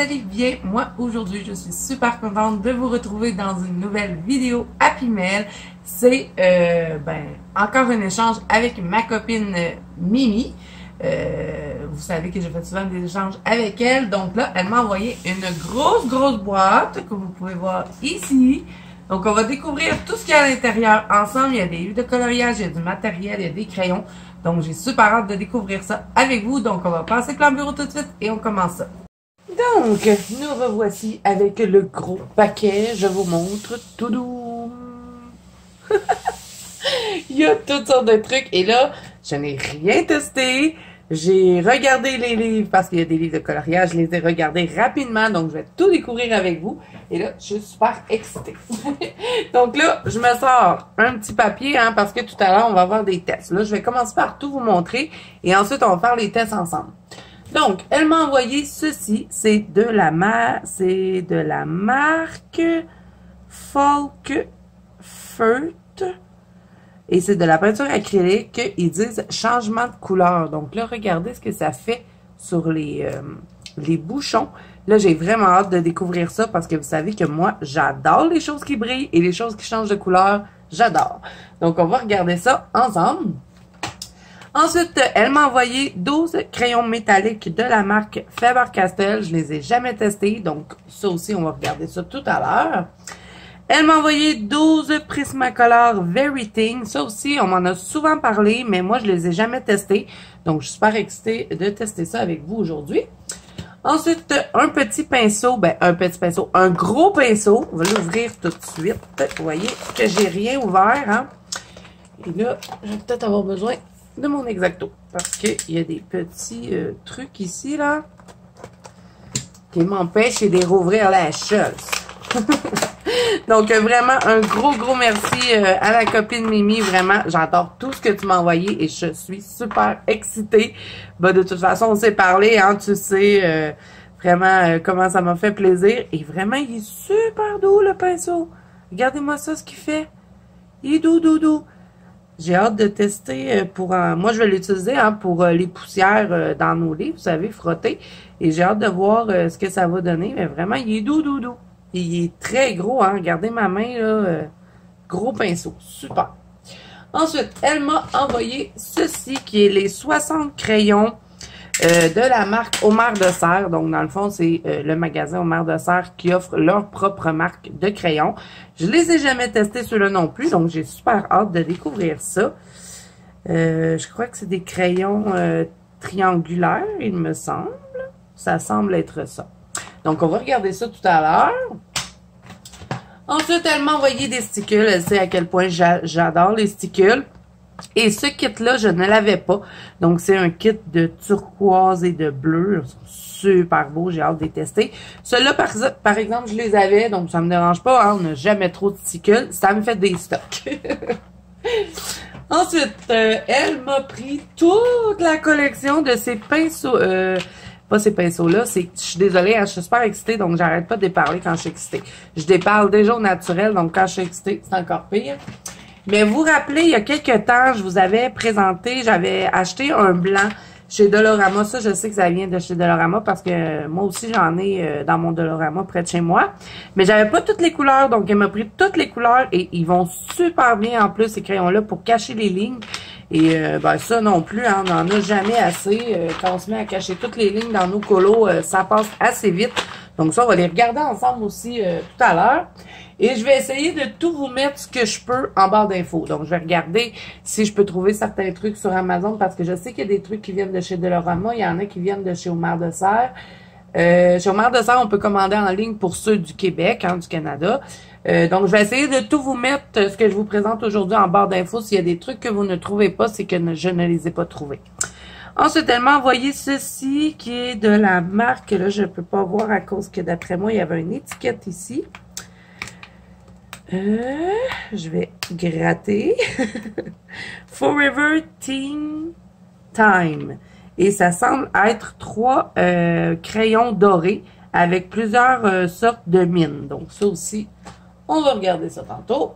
allez bien? Moi, aujourd'hui, je suis super contente de vous retrouver dans une nouvelle vidéo Happy Mail. C'est, encore un échange avec ma copine Mimi. Vous savez que je fais souvent des échanges avec elle. Donc là, elle m'a envoyé une grosse boîte que vous pouvez voir ici. Donc, on va découvrir tout ce qu'il y a à l'intérieur ensemble. Il y a des livres de coloriage, il y a du matériel, il y a des crayons. Donc, j'ai super hâte de découvrir ça avec vous. Donc, on va passer plan bureau tout de suite et on commence ça. Donc, nous revoici avec le gros paquet. Je vous montre tout doux. Il y a toutes sortes de trucs. Et là, je n'ai rien testé. J'ai regardé les livres parce qu'il y a des livres de coloriage. Je les ai regardés rapidement. Donc, je vais tout découvrir avec vous. Et là, je suis super excitée. Donc là, je me sors un petit papier parce que tout à l'heure, on va avoir des tests. Là, je vais commencer par tout vous montrer. Et ensuite, on va faire les tests ensemble. Donc, elle m'a envoyé ceci. C'est de la marque Folk Furt. Et c'est de la peinture acrylique. Ils disent changement de couleur. Donc là, regardez ce que ça fait sur les bouchons. Là, j'ai vraiment hâte de découvrir ça parce que vous savez que moi, j'adore les choses qui brillent et les choses qui changent de couleur. J'adore. Donc, on va regarder ça ensemble. Ensuite, elle m'a envoyé 12 crayons métalliques de la marque Faber-Castell. Je les ai jamais testés. Donc, ça aussi, on va regarder ça tout à l'heure. Elle m'a envoyé 12 Prismacolor Veriting. Ça aussi, on m'en a souvent parlé, mais moi, je les ai jamais testés. Donc, je suis super excitée de tester ça avec vous aujourd'hui. Ensuite, un petit pinceau. Un gros pinceau. On va l'ouvrir tout de suite. Vous voyez que j'ai rien ouvert. Et là, je vais peut-être avoir besoin de mon X-Acto. Parce qu'il y a des petits trucs ici, là, qui m'empêchent de les rouvrir la chose. Donc, vraiment, un gros merci à la copine Mimi. Vraiment, j'adore tout ce que tu m'as envoyé et je suis super excitée. De toute façon, on s'est parlé, tu sais vraiment comment ça m'a fait plaisir. Et vraiment, il est super doux, le pinceau. Regardez-moi ça, ce qu'il fait. Il est doux. J'ai hâte de tester moi, je vais l'utiliser pour les poussières dans nos livres, vous savez, frotter. Et j'ai hâte de voir ce que ça va donner. Mais vraiment, il est doux. Il est très gros, regardez ma main, là. Gros pinceau. Super. Ensuite, elle m'a envoyé ceci, qui est les 60 crayons de la marque Omer de Serre. Donc, dans le fond, c'est le magasin Omer de Serre qui offre leur propre marque de crayons. Je les ai jamais testés, ceux-là non plus. Donc, j'ai super hâte de découvrir ça. Je crois que c'est des crayons triangulaires, il me semble. Ça semble être ça. Donc, on va regarder ça tout à l'heure. Ensuite, elle m'a envoyé des sticules. Elle sait à quel point j'adore les sticules. Et ce kit-là, je ne l'avais pas. Donc, c'est un kit de turquoise et de bleu. Ils sont super beaux. J'ai hâte de les tester. Ceux-là, par exemple, je les avais. Donc, ça me dérange pas. On n'a jamais trop de sticules. Ça me fait des stocks. Ensuite, elle m'a pris toute la collection de ces pinceaux. Pas ces pinceaux-là, je suis désolée, je suis super excitée, donc j'arrête pas de les parler quand je suis excitée. Je les parle déjà au naturel, donc quand je suis excitée, c'est encore pire. Mais vous vous rappelez, il y a quelques temps, je vous avais présenté, j'avais acheté un blanc chez Dolorama. Ça, je sais que ça vient de chez Dolorama parce que moi aussi, j'en ai dans mon Dolorama près de chez moi. Mais j'avais pas toutes les couleurs, donc elle m'a pris toutes les couleurs et ils vont super bien en plus, ces crayons-là, pour cacher les lignes. Et ça non plus, on n'en a jamais assez. Quand on se met à cacher toutes les lignes dans nos colos, ça passe assez vite. Donc ça, on va les regarder ensemble aussi tout à l'heure. Et je vais essayer de tout vous mettre ce que je peux en barre d'infos. Donc, je vais regarder si je peux trouver certains trucs sur Amazon parce que je sais qu'il y a des trucs qui viennent de chez Dolorama. Il y en a qui viennent de chez Omer de Serre. Chez Omer de Serre, on peut commander en ligne pour ceux du Québec, du Canada. Donc, je vais essayer de tout vous mettre ce que je vous présente aujourd'hui en barre d'infos. S'il y a des trucs que vous ne trouvez pas, c'est que je ne les ai pas trouvés. Ensuite, elle m'a envoyé ceci qui est de la marque. Là, je ne peux pas voir à cause que d'après moi, il y avait une étiquette ici. Je vais gratter. Forever Teen Time. Et ça semble être 3 crayons dorés avec plusieurs sortes de mines. Donc, ça aussi, on va regarder ça tantôt.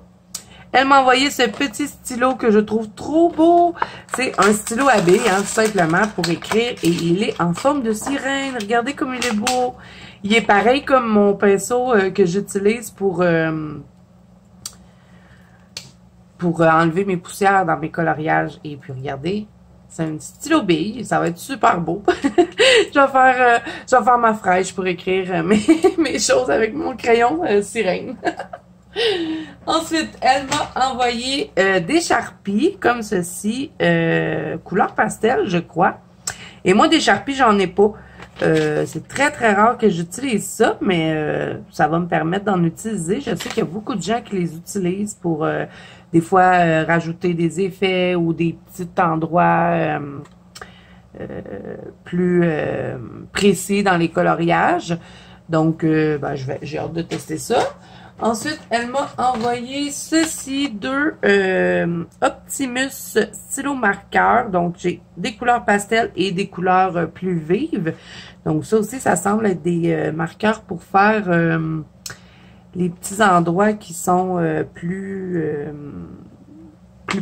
Elle m'a envoyé ce petit stylo que je trouve trop beau. C'est un stylo à billes, tout simplement, pour écrire. Et il est en forme de sirène. Regardez comme il est beau. Il est pareil comme mon pinceau que j'utilise pour enlever mes poussières dans mes coloriages. Et puis regardez, c'est un stylo bille, ça va être super beau. Je vais faire ma fraîche pour écrire mes choses avec mon crayon sirène. Ensuite, elle m'a envoyé des Sharpies comme ceci, couleur pastel, je crois. Et moi, des Sharpies, j'en ai pas. C'est très, très rare que j'utilise ça, mais ça va me permettre d'en utiliser. Je sais qu'il y a beaucoup de gens qui les utilisent pour, des fois, rajouter des effets ou des petits endroits plus précis dans les coloriages. Donc, ben, j'ai hâte de tester ça. Ensuite, elle m'a envoyé ceci, deux Optimus stylo marqueurs. Donc, j'ai des couleurs pastel et des couleurs plus vives. Donc, ça aussi, ça semble être des marqueurs pour faire les petits endroits qui sont plus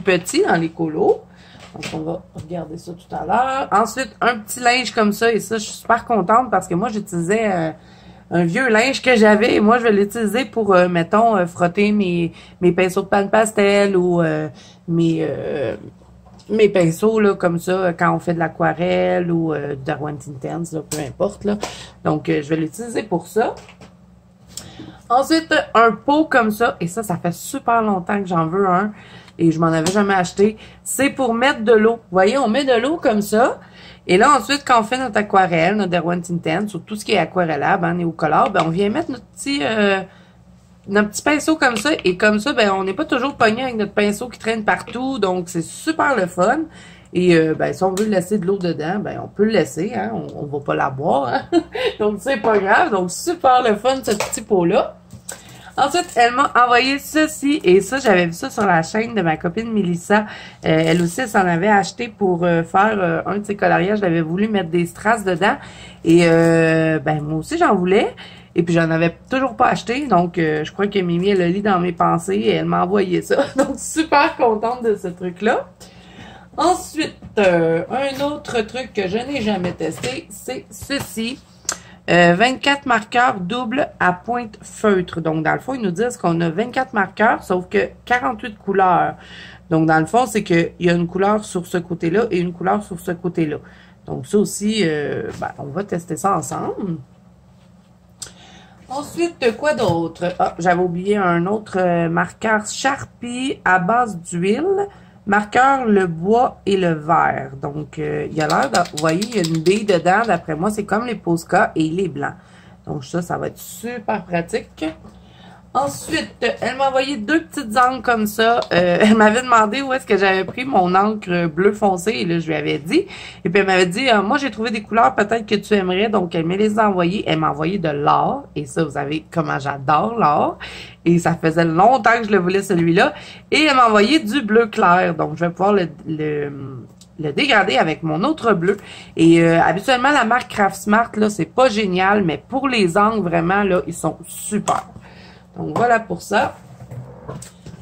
petits dans les colos. Donc, on va regarder ça tout à l'heure. Ensuite, un petit linge comme ça. Et ça, je suis super contente parce que moi, j'utilisais un vieux linge que j'avais et moi, je vais l'utiliser pour, mettons, frotter mes pinceaux de panne pastel ou mes pinceaux, là, comme ça, quand on fait de l'aquarelle ou du Darwin Intense, là, peu importe, là. Donc, je vais l'utiliser pour ça. Ensuite, un pot comme ça, et ça fait super longtemps que j'en veux un, et je m'en avais jamais acheté. C'est pour mettre de l'eau. Vous voyez, on met de l'eau comme ça, et là, ensuite, quand on fait notre aquarelle, notre Darwin Intense, ou tout ce qui est aquarellable, hein, néocolore, ben, on vient mettre notre petit pinceau comme ça, et comme ça, ben, on n'est pas toujours pogné avec notre pinceau qui traîne partout, donc c'est super le fun. Et ben, si on veut laisser de l'eau dedans, ben, on peut le laisser, hein, on va pas la boire, hein? Donc c'est pas grave, donc super le fun, ce petit pot-là. Ensuite, elle m'a envoyé ceci, et ça, j'avais vu ça sur la chaîne de ma copine Mélissa. Elle aussi, elle s'en avait acheté pour faire un de ses coloriages. J'avais voulu mettre des strass dedans, et ben moi aussi, j'en voulais. Et puis, j'en avais toujours pas acheté, donc je crois que Mimi, elle a lu dans mes pensées, et elle m'a envoyé ça. Donc, super contente de ce truc-là. Ensuite, un autre truc que je n'ai jamais testé, c'est ceci. 24 marqueurs doubles à pointe feutre. Donc, dans le fond, ils nous disent qu'on a 24 marqueurs, sauf que 48 couleurs. Donc, dans le fond, c'est qu'il y a une couleur sur ce côté-là et une couleur sur ce côté-là. Donc, ça aussi, ben, on va tester ça ensemble. Ensuite, quoi d'autre? Ah, j'avais oublié un autre marqueur Sharpie à base d'huile. Marqueur, le bois et le vert. Donc, il y a l'air de... Vous voyez, il y a une bille dedans. D'après moi, c'est comme les Posca et il est blanc. Donc, ça va être super pratique. Ensuite, elle m'a envoyé deux petites encres comme ça. Elle m'avait demandé où est-ce que j'avais pris mon encre bleu foncé. Et là, je lui avais dit. Et puis, elle m'avait dit, moi, j'ai trouvé des couleurs peut-être que tu aimerais. Donc, elle me les a envoyées. Elle m'a envoyé de l'or. Et ça, vous savez comment j'adore l'or. Et ça faisait longtemps que je le voulais, celui-là. Et elle m'a envoyé du bleu clair. Donc, je vais pouvoir le dégrader avec mon autre bleu. Et habituellement, la marque Craft Smart, là, c'est pas génial. Mais pour les encres, vraiment, là, ils sont super. Donc, voilà pour ça.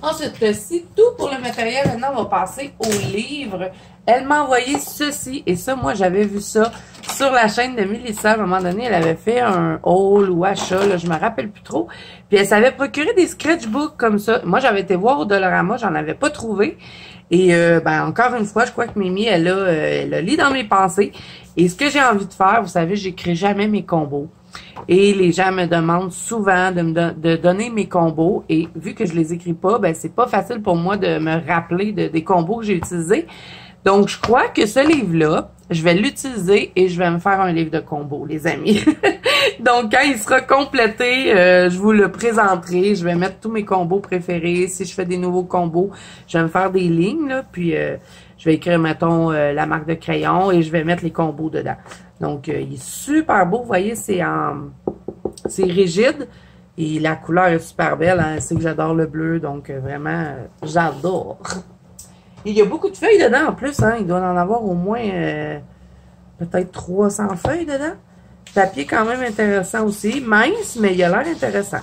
Ensuite, c'est tout pour le matériel. Maintenant, on va passer au livre. Elle m'a envoyé ceci. Et ça, moi, j'avais vu ça sur la chaîne de Mélissa. À un moment donné, elle avait fait un haul ou achat. Là, je me rappelle plus trop. Puis, elle s'avait procuré des sketchbooks comme ça. Moi, j'avais été voir au Dollarama. J'en avais pas trouvé. Et, ben, encore une fois, je crois que Mimi, elle a lu dans mes pensées. Et ce que j'ai envie de faire, vous savez, j'écris jamais mes combos. Et les gens me demandent souvent de donner mes combos. Et vu que je les écris pas, ben c'est pas facile pour moi de me rappeler des combos que j'ai utilisés. Donc, je crois que ce livre-là, je vais l'utiliser et je vais me faire un livre de combos, les amis. Donc, quand il sera complété, je vous le présenterai. Je vais mettre tous mes combos préférés. Si je fais des nouveaux combos, je vais me faire des lignes, là, puis je vais écrire, mettons, la marque de crayon et je vais mettre les combos dedans. Donc, il est super beau. Vous voyez, c'est rigide et la couleur est super belle. Hein? C'est que j'adore le bleu, donc vraiment, j'adore. Il y a beaucoup de feuilles dedans en plus. Hein? Il doit en avoir au moins peut-être 300 feuilles dedans. Papier quand même intéressant aussi. Mince, mais il a l'air intéressant.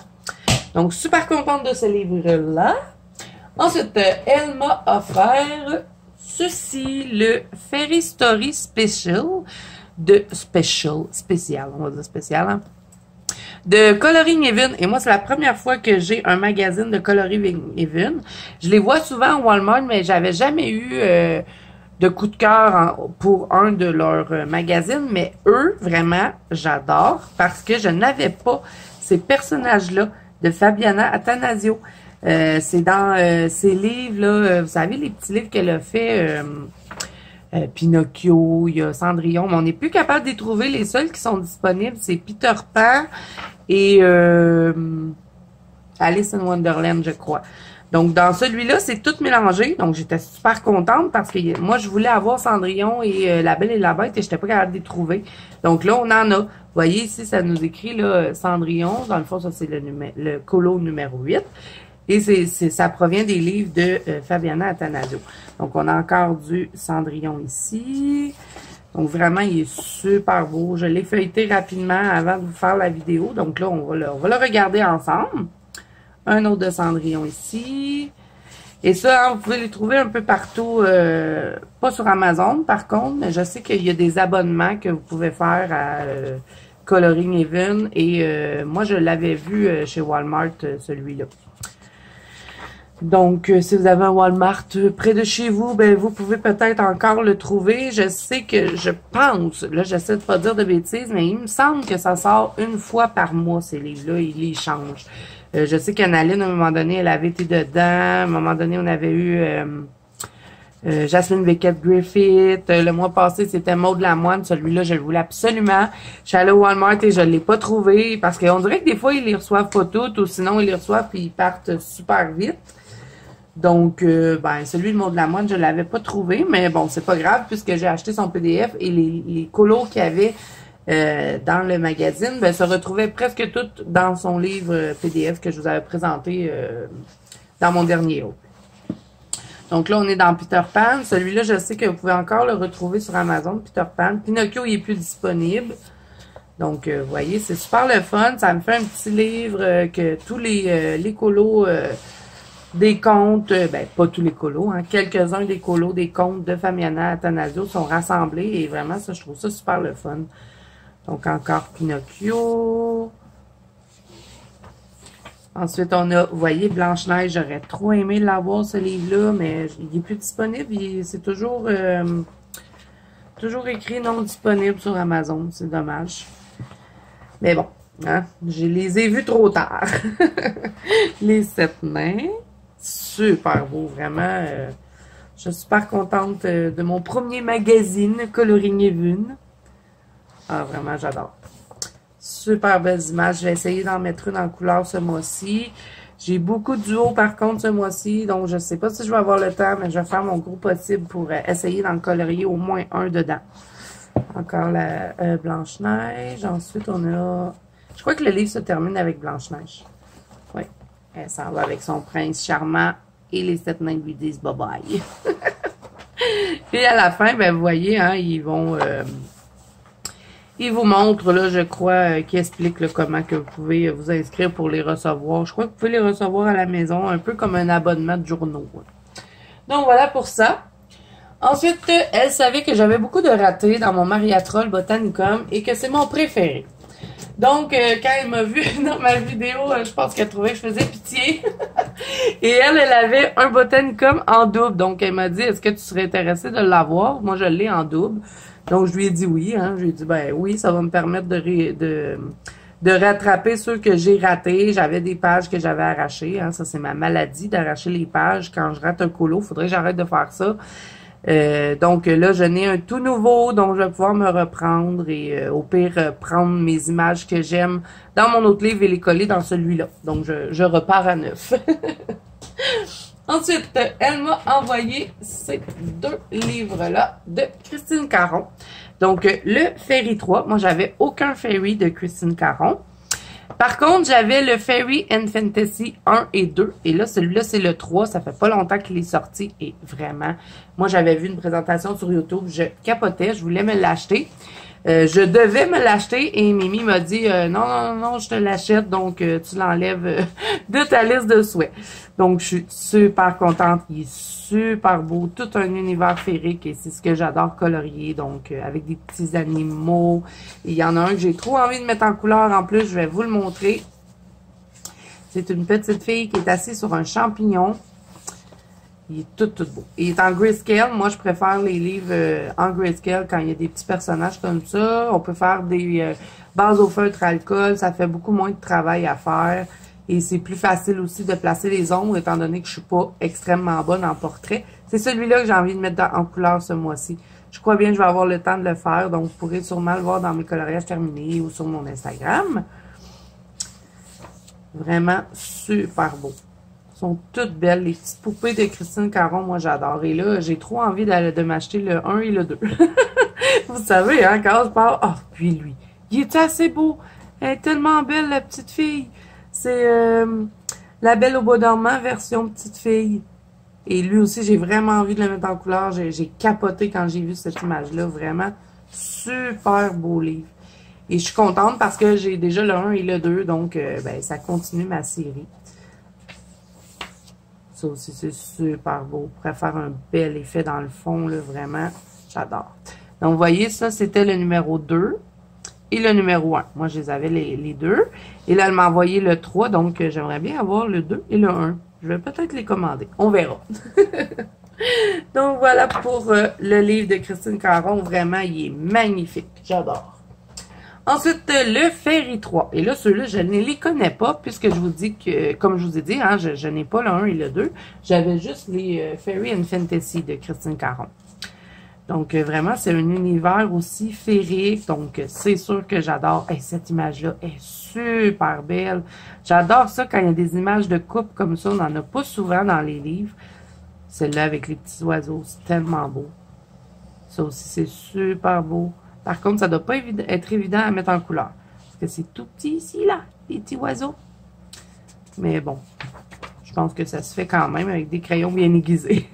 Donc, super contente de ce livre-là. Ensuite, elle m'a offert ceci, le Fairy Story Special. Spécial, on va dire spécial, hein? de Coloring Even. Et moi, c'est la première fois que j'ai un magazine de Coloring Even. Je les vois souvent au Walmart, mais j'avais jamais eu de coup de cœur pour un de leurs magazines. Mais eux, vraiment, j'adore parce que je n'avais pas ces personnages-là de Fabiana Attanasio. C'est dans ces livres-là, vous savez, les petits livres qu'elle a fait... Pinocchio, il y a Cendrillon, mais on n'est plus capable de les trouver. Les seuls qui sont disponibles, c'est Peter Pan et Alice in Wonderland, je crois. Donc, dans celui-là, c'est tout mélangé. Donc, j'étais super contente parce que moi, je voulais avoir Cendrillon et La Belle et la Bête et je n'étais pas capable de les trouver. Donc là, on en a. Vous voyez ici, ça nous écrit là, Cendrillon. Dans le fond, ça, c'est le colo numéro 8. Et ça provient des livres de Fabiana Attanasio. Donc, on a encore du Cendrillon ici. Donc, vraiment, il est super beau. Je l'ai feuilleté rapidement avant de vous faire la vidéo. Donc là, on va le regarder ensemble. Un autre de Cendrillon ici. Et ça, hein, vous pouvez les trouver un peu partout. Pas sur Amazon, par contre. Mais je sais qu'il y a des abonnements que vous pouvez faire à Coloring Even. Et moi, je l'avais vu chez Walmart, celui-là. Donc, si vous avez un Walmart près de chez vous, ben vous pouvez peut-être encore le trouver. Je sais que, je pense, là, j'essaie de pas dire de bêtises, mais il me semble que ça sort une fois par mois, ces livres-là, ils les changent. Je sais qu'Analine, à un moment donné, elle avait été dedans. À un moment donné, on avait eu Jasmine Beckett-Griffith. Le mois passé, c'était Maud Lamoine. Celui-là, je le voulais absolument. Je suis allée au Walmart et je l'ai pas trouvé parce qu'on dirait que des fois, ils les reçoivent pas toutes ou sinon, ils les reçoivent puis ils partent super vite. Donc, ben, celui de Maud Lamoine, je l'avais pas trouvé, mais bon, c'est pas grave puisque j'ai acheté son PDF et les colos qu'il y avait dans le magazine, ben, se retrouvaient presque toutes dans son livre PDF que je vous avais présenté dans mon dernier haul. Donc là, on est dans Peter Pan. Celui-là, je sais que vous pouvez encore le retrouver sur Amazon, Peter Pan. Pinocchio, il est plus disponible. Donc, vous voyez, c'est super le fun. Ça me fait un petit livre que tous les colos... des contes, ben pas tous les colos, hein, quelques-uns des colos, des contes de Fabiana Attanasio sont rassemblés et vraiment ça, je trouve ça super le fun. Donc encore Pinocchio. Ensuite on a, vous voyez, Blanche-Neige, j'aurais trop aimé l'avoir ce livre-là, mais il est plus disponible, c'est toujours écrit non disponible sur Amazon, c'est dommage. Mais bon, hein, je les ai vus trop tard. Les 7 nains. Super beau, vraiment. Je suis super contente de mon premier magazine, Coloring Even. Ah, vraiment, j'adore. Super belles images. Je vais essayer d'en mettre une en couleur ce mois-ci. J'ai beaucoup de duos, par contre, ce mois-ci. Donc, je ne sais pas si je vais avoir le temps, mais je vais faire mon gros possible pour essayer d'en colorier au moins un dedans. Encore la Blanche-Neige. Ensuite, on a... Je crois que le livre se termine avec Blanche-Neige. Oui. Elle s'en va avec son prince charmant et les 7 nains lui disent bye-bye. Et à la fin, ben vous voyez, hein, ils vous montrent, là, je crois, qui explique là, comment que vous pouvez vous inscrire pour les recevoir. Je crois que vous pouvez les recevoir à la maison, un peu comme un abonnement de journaux. Donc voilà pour ça. Ensuite, elle savait que j'avais beaucoup de ratés dans mon Mariatrol Botanicum et que c'est mon préféré. Donc, quand elle m'a vu dans ma vidéo, je pense qu'elle trouvait que je faisais pitié. Et elle avait un Botanicum en double. Donc, elle m'a dit, est-ce que tu serais intéressée de l'avoir? Moi, je l'ai en double. Donc, je lui ai dit oui. Hein. Je lui ai dit, ben oui, ça va me permettre de rattraper ceux que j'ai ratés. J'avais des pages que j'avais arrachées. Hein. Ça, c'est ma maladie d'arracher les pages. Quand je rate un colo, faudrait que j'arrête de faire ça. Donc là, je n'ai un tout nouveau, donc je vais pouvoir me reprendre et au pire, prendre mes images que j'aime dans mon autre livre et les coller dans celui-là. Donc, je repars à neuf. Ensuite, elle m'a envoyé ces 2 livres-là de Christine Caron. Donc, le Fairy 3. Moi, j'avais aucun Fairy de Christine Caron. Par contre, j'avais le Fairy and Fantasy 1 et 2. Et là, celui-là, c'est le 3. Ça fait pas longtemps qu'il est sorti. Et vraiment, moi, j'avais vu une présentation sur YouTube. Je capotais. Je voulais me l'acheter. Je devais me l'acheter et Mimi m'a dit non, non, non, je te l'achète, donc tu l'enlèves de ta liste de souhaits. Donc, je suis super contente. Il est super beau, tout un univers féerique et c'est ce que j'adore colorier. Donc, avec des petits animaux. Il y en a un que j'ai trop envie de mettre en couleur. En plus, je vais vous le montrer. C'est une petite fille qui est assise sur un champignon. Il est tout beau. Il est en grayscale. Moi, je préfère les livres en grayscale quand il y a des petits personnages comme ça. On peut faire des bases au feutre alcool. Ça fait beaucoup moins de travail à faire. Et c'est plus facile aussi de placer les ombres, étant donné que je suis pas extrêmement bonne en portrait. C'est celui-là que j'ai envie de mettre en couleur ce mois-ci. Je crois bien que je vais avoir le temps de le faire. Donc, vous pourrez sûrement le voir dans mes coloriages terminés ou sur mon Instagram. Vraiment super beau. Sont toutes belles. Les petites poupées de Christine Caron, moi, j'adore. Et là, j'ai trop envie de m'acheter le 1 et le 2. Vous savez, hein, quand je parle... Ah, puis lui, il est assez beau. Elle est tellement belle, la petite fille. C'est La Belle au bois dormant, version petite fille. Et lui aussi, j'ai vraiment envie de le mettre en couleur. J'ai capoté quand j'ai vu cette image-là. Vraiment, super beau livre. Et je suis contente parce que j'ai déjà le 1 et le 2. Donc, ben, ça continue ma série. Ça aussi, c'est super beau. Pour faire un bel effet dans le fond, là, vraiment, j'adore. Donc, vous voyez, ça, c'était le numéro 2 et le numéro 1. Moi, je les avais les deux. Et là, elle m'a envoyé le 3, donc j'aimerais bien avoir le 2 et le 1. Je vais peut-être les commander. On verra. Donc, voilà pour le livre de Christine Caron. Vraiment, il est magnifique. J'adore. Ensuite, le Fairy 3. Et là, ceux-là, je ne les connais pas, puisque je vous dis que, comme je vous ai dit, hein, je n'ai pas le 1 et le 2. J'avais juste les Fairy and Fantasy de Christine Caron. Donc, vraiment, c'est un univers aussi féerique. Donc, c'est sûr que j'adore. Hey, cette image-là est super belle. J'adore ça quand il y a des images de couple comme ça. On n'en a pas souvent dans les livres. Celle-là avec les petits oiseaux, c'est tellement beau. Ça aussi, c'est super beau. Par contre, ça ne doit pas être évident à mettre en couleur. Parce que c'est tout petit ici, là, les petits oiseaux. Mais bon, je pense que ça se fait quand même avec des crayons bien aiguisés.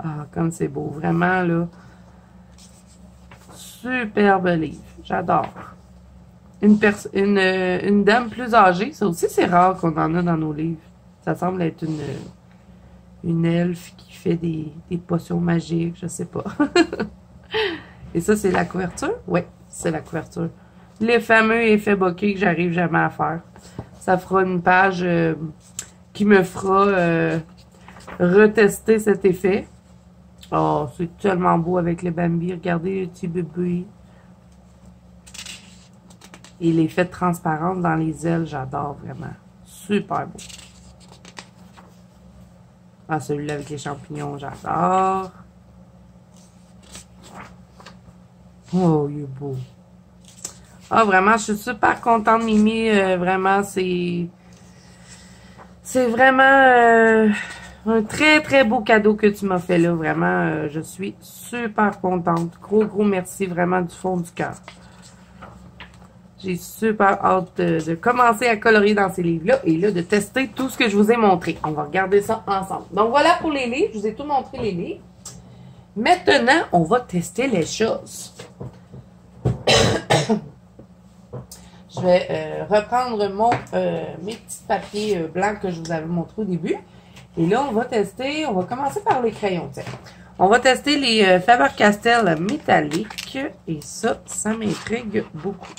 Ah, comme c'est beau. Vraiment, là, superbe livre. J'adore. Une dame plus âgée, ça aussi, c'est rare qu'on en a dans nos livres. Ça semble être une elfe qui fait des potions magiques, je sais pas. Et ça, c'est la couverture? Oui, c'est la couverture. Les fameux effets bokeh que j'arrive jamais à faire. Ça fera une page qui me fera retester cet effet. Oh, c'est tellement beau avec le Bambi. Regardez le petit bébé. Et l'effet de transparence dans les ailes, j'adore vraiment. Super beau. Ah, celui-là avec les champignons, j'adore. Oh, il est beau. Ah, vraiment, je suis super contente, Mimi. Vraiment, c'est vraiment un très, très beau cadeau que tu m'as fait là. Vraiment, je suis super contente. Gros, gros merci vraiment du fond du cœur. J'ai super hâte de commencer à colorier dans ces livres-là et là, de tester tout ce que je vous ai montré. On va regarder ça ensemble. Donc, voilà pour les livres. Je vous ai tout montré les livres. Maintenant, on va tester les choses. Je vais reprendre mes petits papiers blancs que je vous avais montré au début. Et là, on va tester, on va commencer par les crayons. Tiens. On va tester les Faber-Castell métalliques. Et ça m'intrigue beaucoup.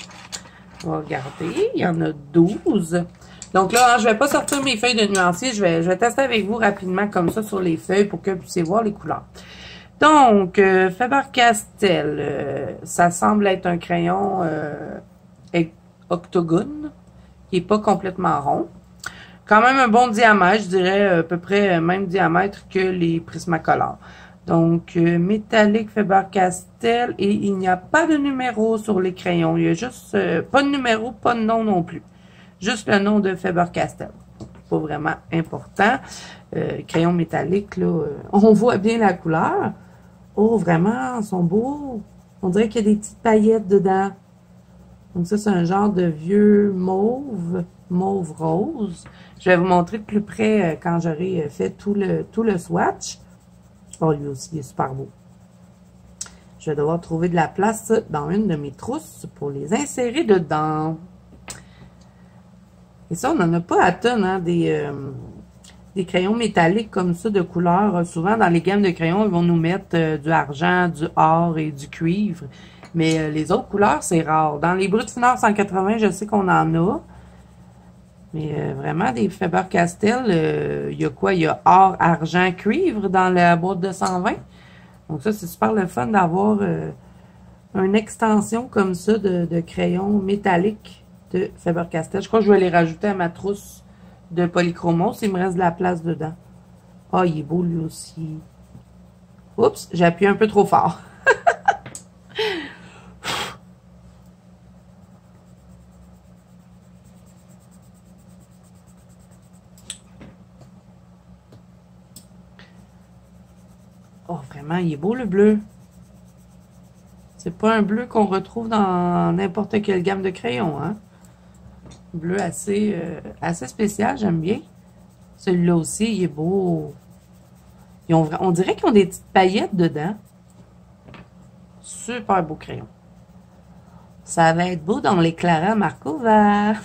On va regarder. Il y en a 12. Donc là, hein, je ne vais pas sortir mes feuilles de nuancier. Je vais tester avec vous rapidement comme ça sur les feuilles pour que vous puissiez voir les couleurs. Donc, Faber-Castell, ça semble être un crayon octogone, qui n'est pas complètement rond. Quand même un bon diamètre, je dirais à peu près même diamètre que les Prismacolor. Donc, métallique Faber-Castell, et il n'y a pas de numéro sur les crayons. Il y a juste, pas de numéro, pas de nom non plus. Juste le nom de Faber-Castell. Pas vraiment important. Crayon métallique, là, on voit bien la couleur. Oh, vraiment, ils sont beaux. On dirait qu'il y a des petites paillettes dedans. Donc ça, c'est un genre de vieux mauve rose. Je vais vous montrer de plus près quand j'aurai fait tout le swatch. Oh, lui aussi, il est super beau. Je vais devoir trouver de la place dans une de mes trousses pour les insérer dedans. Et ça, on n'en a pas à tonnes, hein, des crayons métalliques comme ça de couleur. Souvent, dans les gammes de crayons, ils vont nous mettre du argent, du or et du cuivre. Mais les autres couleurs, c'est rare. Dans les Brut Finard 180, je sais qu'on en a. Mais vraiment, des Faber-Castell, il y a quoi? Il y a or, argent, cuivre dans la boîte de 120. Donc ça, c'est super le fun d'avoir une extension comme ça de crayons métalliques de Faber-Castell. Je crois que je vais les rajouter à ma trousse de polychromos. Il me reste de la place dedans. Ah, il est beau lui aussi. Oups, j'ai appuyé un peu trop fort. Oh, vraiment, il est beau le bleu. C'est pas un bleu qu'on retrouve dans n'importe quelle gamme de crayons, hein. Bleu assez spécial, j'aime bien. Celui-là aussi, il est beau. On dirait qu'ils ont des petites paillettes dedans. Super beau crayon. Ça va être beau dans l'éclairant Marco vert.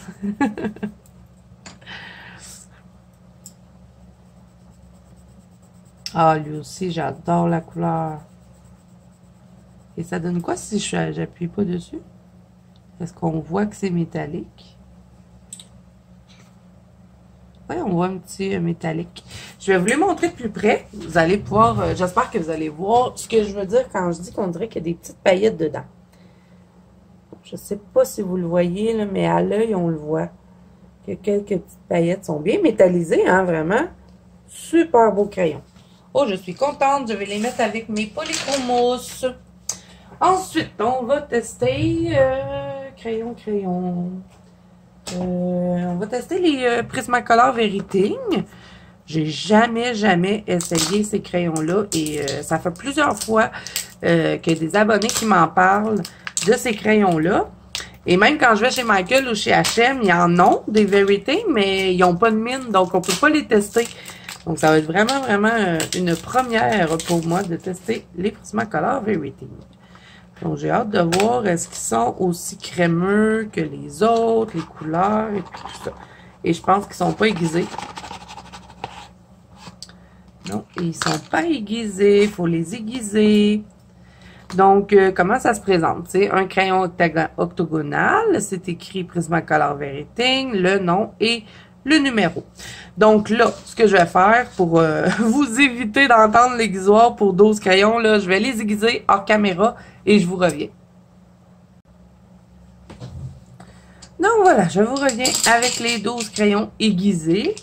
Ah, lui aussi, j'adore la couleur. Et ça donne quoi si j'appuie pas dessus? Est-ce qu'on voit que c'est métallique? Oui, on voit un petit métallique. Je vais vous les montrer de plus près. Vous allez pouvoir, j'espère que vous allez voir ce que je veux dire quand je dis qu'on dirait qu'il y a des petites paillettes dedans. Je ne sais pas si vous le voyez, là, mais à l'œil, on le voit. Que quelques petites paillettes sont bien métallisées, hein, vraiment. Super beau crayon. Oh, je suis contente. Je vais les mettre avec mes polychromos. Ensuite, on va tester crayon. On va tester les Prismacolor Veriting. J'ai jamais essayé ces crayons-là et ça fait plusieurs fois que des abonnés qui m'en parlent de ces crayons-là. Et même quand je vais chez Michael ou chez H&M, ils en ont des Veriting, mais ils n'ont pas de mine, donc on ne peut pas les tester. Donc ça va être vraiment une première pour moi de tester les Prismacolor Veriting. Donc, j'ai hâte de voir est-ce qu'ils sont aussi crémeux que les autres, les couleurs et puis tout ça. Et je pense qu'ils sont pas aiguisés. Non, ils sont pas aiguisés. Il faut les aiguiser. Donc, comment ça se présente? C'est un crayon octogonal. C'est écrit Prismacolor Veriting, le nom et le numéro. Donc là, ce que je vais faire pour vous éviter d'entendre l'aiguisoir pour 12 crayons, là, je vais les aiguiser hors caméra et je vous reviens. Donc voilà, je vous reviens avec les 12 crayons aiguisés.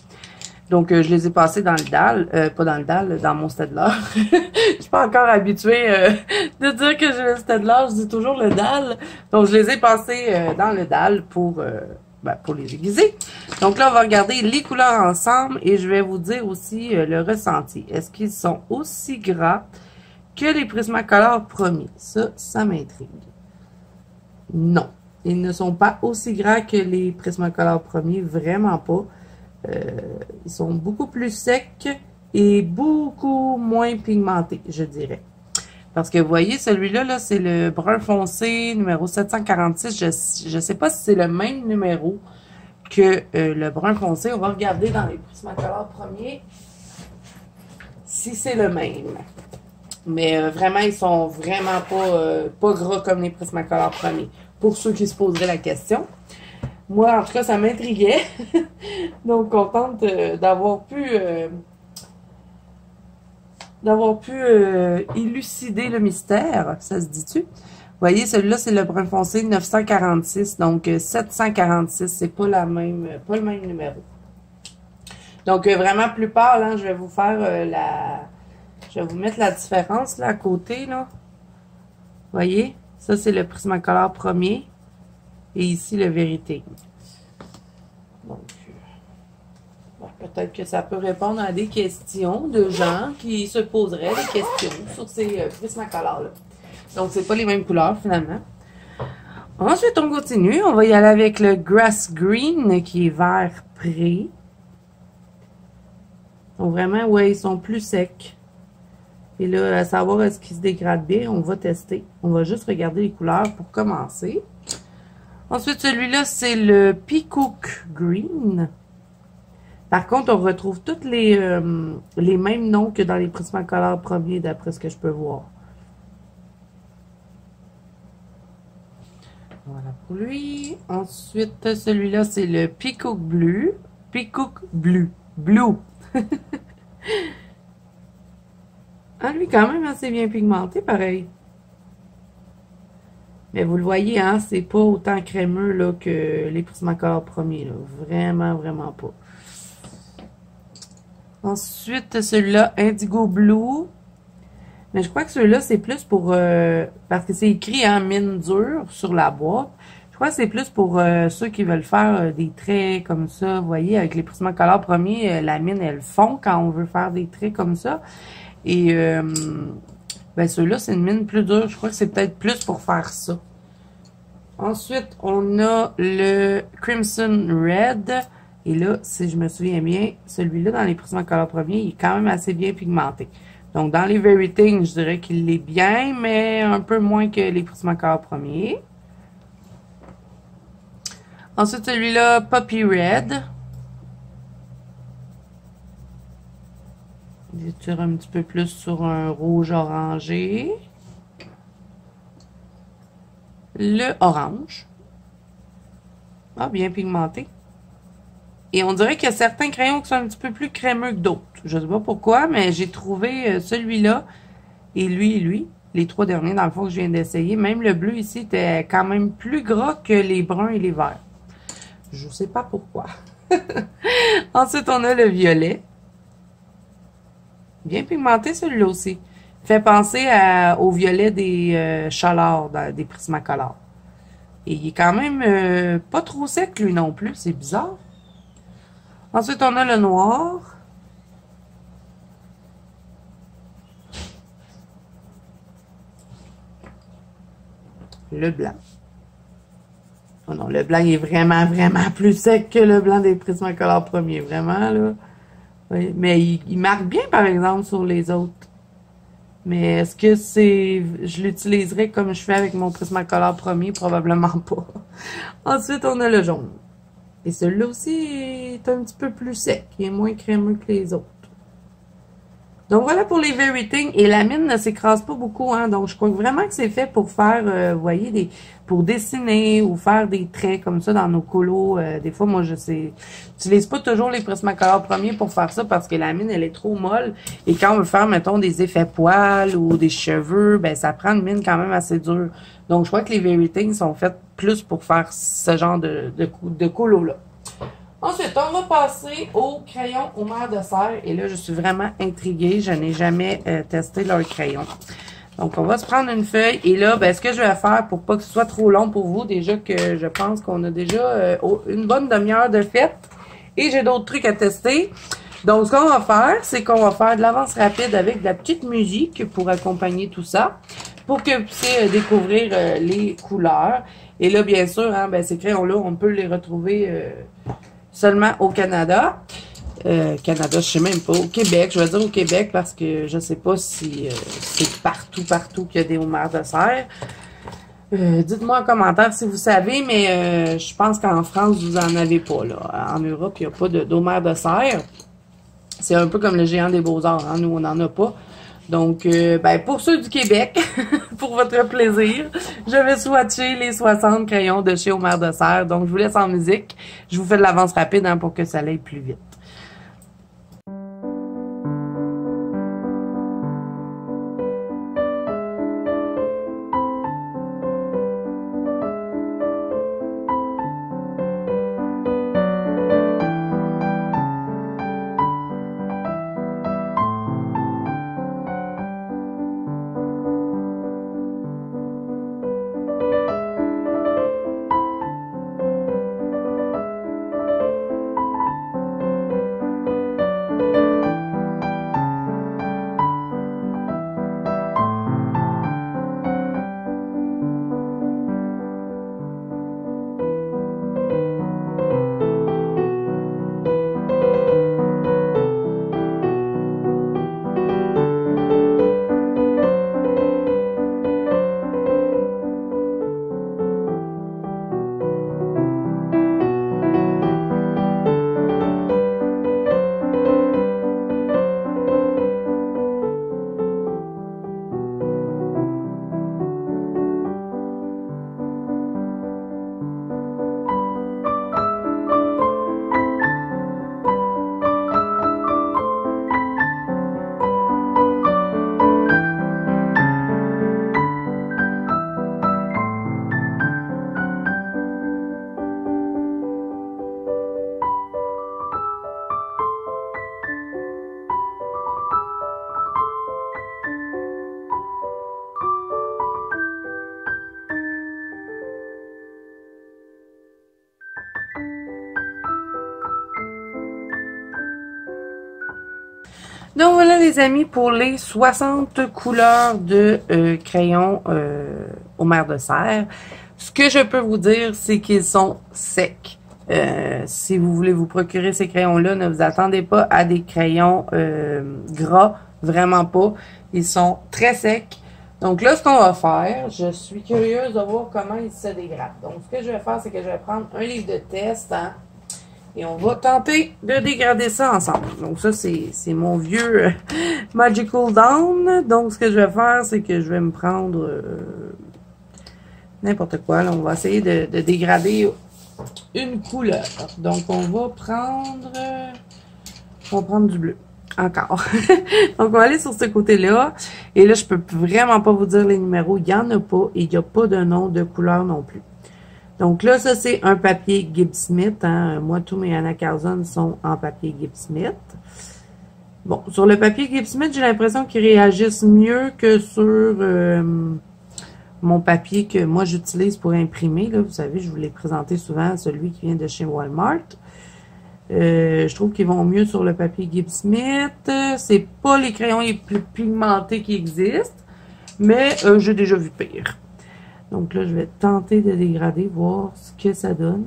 Donc je les ai passés dans le dalle, pas dans le dalle, dans mon Staedtler. Je suis pas encore habituée de dire que j'ai le Staedtler, je dis toujours le dalle. Donc je les ai passés dans le dalle pour les aiguiser. Donc là, on va regarder les couleurs ensemble et je vais vous dire aussi le ressenti. Est-ce qu'ils sont aussi gras que les Prismacolor premiers? Ça m'intrigue. Non. Ils ne sont pas aussi gras que les Prismacolor premiers, vraiment pas. Ils sont beaucoup plus secs et beaucoup moins pigmentés, je dirais. Parce que vous voyez, celui-là, là, c'est le brun foncé, numéro 746. Je ne sais pas si c'est le même numéro que le brun foncé. On va regarder dans les Prismacolor premiers si c'est le même. Mais vraiment, ils sont vraiment pas gras comme les Prismacolor premiers. Pour ceux qui se poseraient la question. Moi, en tout cas, ça m'intriguait. Donc, contente d'avoir pu élucider le mystère. Ça se dit-tu? Vous voyez, celui-là, c'est le brun foncé 946. Donc, 746, c'est pas le même numéro. Donc, vraiment plus pâle, hein, je vais vous faire je vais vous mettre la différence là à côté, là. Vous voyez? Ça, c'est le Prismacolor premier. Et ici, le Veriting. Donc, peut-être que ça peut répondre à des questions de gens qui se poseraient des questions sur ces Prismacolor-là. Donc, c'est pas les mêmes couleurs, finalement. Ensuite, on continue. On va y aller avec le Grass Green, qui est vert pré. Donc, vraiment, ouais, ils sont plus secs. Et là, à savoir est-ce qu'il se dégrade bien, on va tester. On va juste regarder les couleurs pour commencer. Ensuite, celui-là, c'est le Peacock Green. Par contre, on retrouve tous les mêmes noms que dans les Prismacolor premiers, d'après ce que je peux voir. Voilà pour lui. Ensuite, celui-là, c'est le Peacock Blue. Peacock Blue. Blue. Ah, lui, quand même assez bien pigmenté, pareil. Mais vous le voyez, hein, c'est pas autant crémeux là, que les Prismacolor premiers. Là. Vraiment, vraiment pas. Ensuite, celui-là, Indigo Blue. Mais je crois que celui-là, c'est plus pour... parce que c'est écrit en mine dure sur la boîte. Je crois que c'est plus pour ceux qui veulent faire des traits comme ça. Vous voyez, avec les Prismacolor premiers, la mine, elle fond quand on veut faire des traits comme ça. Et ben celui-là, c'est une mine plus dure. Je crois que c'est peut-être plus pour faire ça. Ensuite, on a le Crimson Red. Et là, si je me souviens bien, celui-là, dans les Prismacolor premiers, il est quand même assez bien pigmenté. Donc, dans les Verything, je dirais qu'il l'est bien, mais un peu moins que les Prismacolor premiers. Ensuite, celui-là, Poppy Red. Je tire un petit peu plus sur un rouge orangé. Le orange. Ah, bien pigmenté. Et on dirait qu'il y a certains crayons qui sont un petit peu plus crémeux que d'autres. Je ne sais pas pourquoi, mais j'ai trouvé celui-là et lui, les trois derniers, dans le fond, que je viens d'essayer. Même le bleu ici était quand même plus gras que les bruns et les verts. Je ne sais pas pourquoi. Ensuite, on a le violet. Bien pigmenté, celui-là aussi. Fait penser au violet des Chaleurs, des Prismacolor. Et il est quand même pas trop sec, lui non plus. C'est bizarre. Ensuite, on a le noir. Le blanc. Oh non, le blanc il est vraiment, vraiment plus sec que le blanc des Prismacolor premiers. Vraiment, là. Oui, mais il marque bien, par exemple, sur les autres. Mais est-ce que je l'utiliserais comme je fais avec mon Prismacolor premier? Probablement pas. Ensuite, on a le jaune. Et celui-là aussi est un petit peu plus sec. Il est moins crémeux que les autres. Donc voilà pour les Verything. Et la mine ne s'écrase pas beaucoup, hein. Donc je crois vraiment que c'est fait pour faire, vous voyez, pour dessiner ou faire des traits comme ça dans nos colos. Des fois, moi, j'utilise pas toujours les Prismacolor premiers pour faire ça parce que la mine, elle est trop molle. Et quand on veut faire, mettons, des effets poils ou des cheveux, ben ça prend une mine quand même assez dure. Donc je crois que les Verything sont faites plus pour faire ce genre de colos-là. Ensuite, on va passer au crayon au mer de serre. Et là, je suis vraiment intriguée. Je n'ai jamais testé leur crayon. Donc, on va se prendre une feuille. Et là, ben, ce que je vais faire pour pas que ce soit trop long pour vous, déjà que je pense qu'on a déjà une bonne demi-heure de fête. Et j'ai d'autres trucs à tester. Donc, ce qu'on va faire, c'est qu'on va faire de l'avance rapide avec de la petite musique pour accompagner tout ça. Pour que vous puissiez découvrir les couleurs. Et là, bien sûr, hein, ben, ces crayons-là, on peut les retrouver... seulement au Canada. Canada, je sais même pas. Au Québec, je vais dire au Québec parce que je sais pas si c'est partout qu'il y a des homères de serre. Dites-moi en commentaire si vous savez, mais je pense qu'en France, vous en avez pas. Là. En Europe, il n'y a pas d'homères de serre. C'est un peu comme le géant des beaux-arts. Hein? Nous, on n'en a pas. Donc, ben, pour ceux du Québec, pour votre plaisir, je vais swatcher les 60 crayons de chez Homère de Serre. Donc, je vous laisse en musique. Je vous fais de l'avance rapide hein, pour que ça aille plus vite. Donc voilà les amis pour les 60 couleurs de crayons au mer de serre. Ce que je peux vous dire, c'est qu'ils sont secs. Si vous voulez vous procurer ces crayons-là, ne vous attendez pas à des crayons gras, vraiment pas. Ils sont très secs. Donc là, ce qu'on va faire, je suis curieuse de voir comment ils se dégradent. Donc ce que je vais faire, c'est que je vais prendre un livre de test, hein, et on va tenter de dégrader ça ensemble. Donc ça, c'est mon vieux Magical Down. Donc ce que je vais faire, c'est que je vais me prendre n'importe quoi. Là, on va essayer de dégrader une couleur. Donc on va prendre du bleu. Encore. Donc on va aller sur ce côté-là. Et là, je peux vraiment pas vous dire les numéros. Il n'y en a pas. Et il n'y a pas de nom de couleur non plus. Donc là, ça, c'est un papier Gibbs Smith. Hein. Moi, tous mes Anna Carlson sont en papier Gibbs Smith. Bon, sur le papier Gibbs Smith, j'ai l'impression qu'ils réagissent mieux que sur mon papier que moi, j'utilise pour imprimer. Là, vous savez, je vous l'ai présenté souvent, celui qui vient de chez Walmart. Je trouve qu'ils vont mieux sur le papier Gibbs Smith. C'est pas les crayons les plus pigmentés qui existent, mais j'ai déjà vu pire. Donc là, je vais tenter de dégrader, voir ce que ça donne.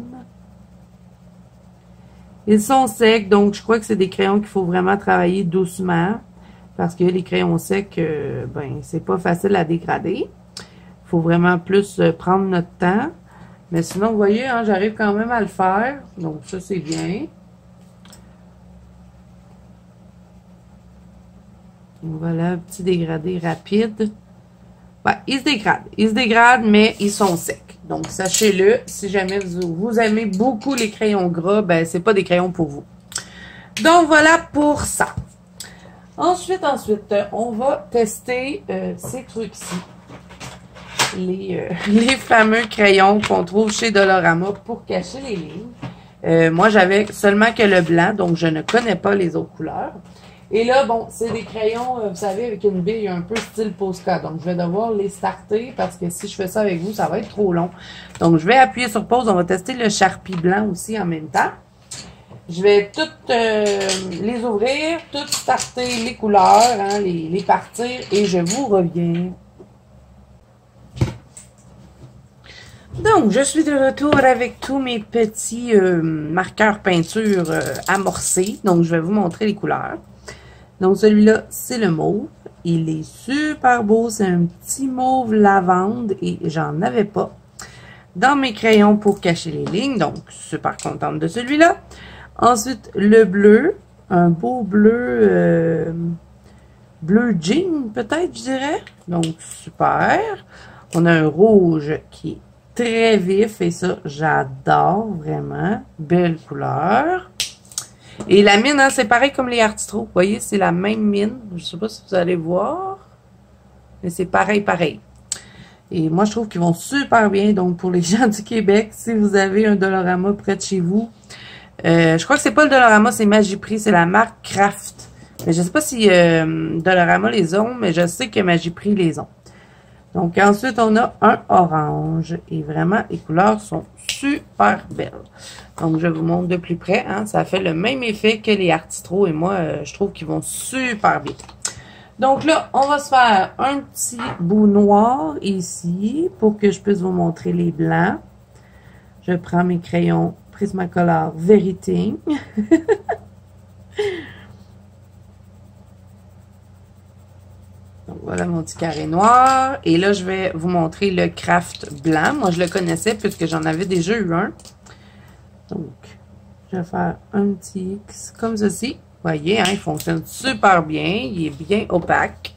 Ils sont secs, donc je crois que c'est des crayons qu'il faut vraiment travailler doucement. Parce que les crayons secs, ben, c'est pas facile à dégrader. Il faut vraiment plus prendre notre temps. Mais sinon, vous voyez, hein, j'arrive quand même à le faire. Donc ça, c'est bien. Voilà, un petit dégradé rapide. Ouais, ils se dégradent, mais ils sont secs. Donc, sachez-le, si jamais vous aimez beaucoup les crayons gras, ben, c'est pas des crayons pour vous. Donc, voilà pour ça. Ensuite, on va tester ces trucs-ci. Les fameux crayons qu'on trouve chez Dollarama pour cacher les lignes. Moi, j'avais seulement que le blanc, donc je ne connais pas les autres couleurs. Et là, bon, c'est des crayons, vous savez, avec une bille un peu style Posca. Donc, je vais devoir les starter parce que si je fais ça avec vous, ça va être trop long. Donc, je vais appuyer sur pause. On va tester le Sharpie blanc aussi en même temps. Je vais toutes les ouvrir, toutes starter les couleurs, hein, les partir et je vous reviens. Donc, je suis de retour avec tous mes petits marqueurs peinture amorcés. Donc, je vais vous montrer les couleurs. Donc, celui-là, c'est le mauve. Il est super beau. C'est un petit mauve lavande et j'en avais pas dans mes crayons pour cacher les lignes. Donc, super contente de celui-là. Ensuite, le bleu. Un beau bleu, bleu jean, peut-être, je dirais. Donc, super. On a un rouge qui est très vif et ça, j'adore vraiment. Belle couleur. Et la mine, hein, c'est pareil comme les Artistro. Vous voyez, c'est la même mine. Je ne sais pas si vous allez voir. Mais c'est pareil. Et moi, je trouve qu'ils vont super bien. Donc, pour les gens du Québec, si vous avez un Dollarama près de chez vous. Je crois que c'est pas le Dollarama, c'est Magiprix. C'est la marque Craft. Mais je ne sais pas si Dollarama les ont, mais je sais que Magiprix les ont. Donc, ensuite, on a un orange. Et vraiment, les couleurs sont super belles. Donc, je vous montre de plus près. Hein, ça fait le même effet que les Artistro. Et moi, je trouve qu'ils vont super bien. Donc là, on va se faire un petit bout noir ici pour que je puisse vous montrer les blancs. Je prends mes crayons Prismacolor Verity. Donc, voilà mon petit carré noir. Et là, je vais vous montrer le Craft blanc. Moi, je le connaissais puisque j'en avais déjà eu un. Donc, je vais faire un petit X comme ceci. Vous voyez, hein, il fonctionne super bien. Il est bien opaque.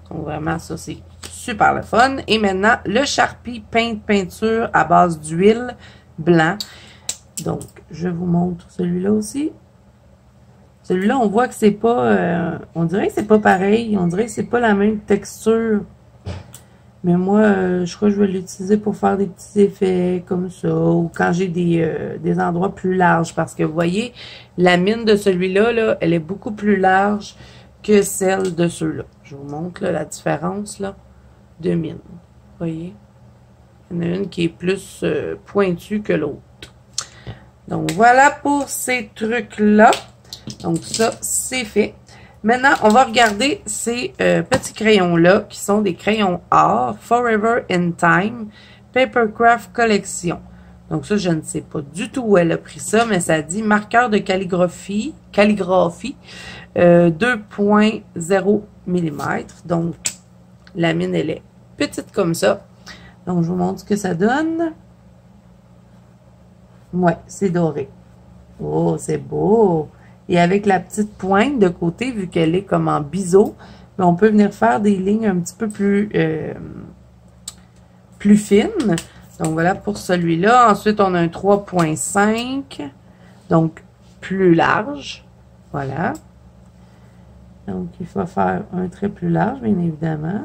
Donc, vraiment, ça, c'est super le fun. Et maintenant, le Sharpie peinture à base d'huile blanc. Donc, je vous montre celui-là aussi. Celui-là, on voit que c'est pas... on dirait que c'est pas pareil. On dirait que c'est pas la même texture. Mais moi, je crois que je vais l'utiliser pour faire des petits effets comme ça. Ou quand j'ai des endroits plus larges. Parce que vous voyez, la mine de celui-là, là, elle est beaucoup plus large que celle de ceux-là. Je vous montre là, la différence là, de mine. Vous voyez? Il y en a une qui est plus pointue que l'autre. Donc, voilà pour ces trucs-là. Donc, ça, c'est fait. Maintenant, on va regarder ces petits crayons-là, qui sont des crayons art, Forever in Time, Papercraft Collection. Donc ça, je ne sais pas du tout où elle a pris ça, mais ça dit marqueur de calligraphie 2.0 mm. Donc, la mine, elle est petite comme ça. Donc, je vous montre ce que ça donne. Ouais, c'est doré. Oh, c'est beau! Et avec la petite pointe de côté, vu qu'elle est comme en biseau, on peut venir faire des lignes un petit peu plus fines. Donc, voilà pour celui-là. Ensuite, on a un 3.5. Donc, plus large. Voilà. Donc, il faut faire un trait plus large, bien évidemment.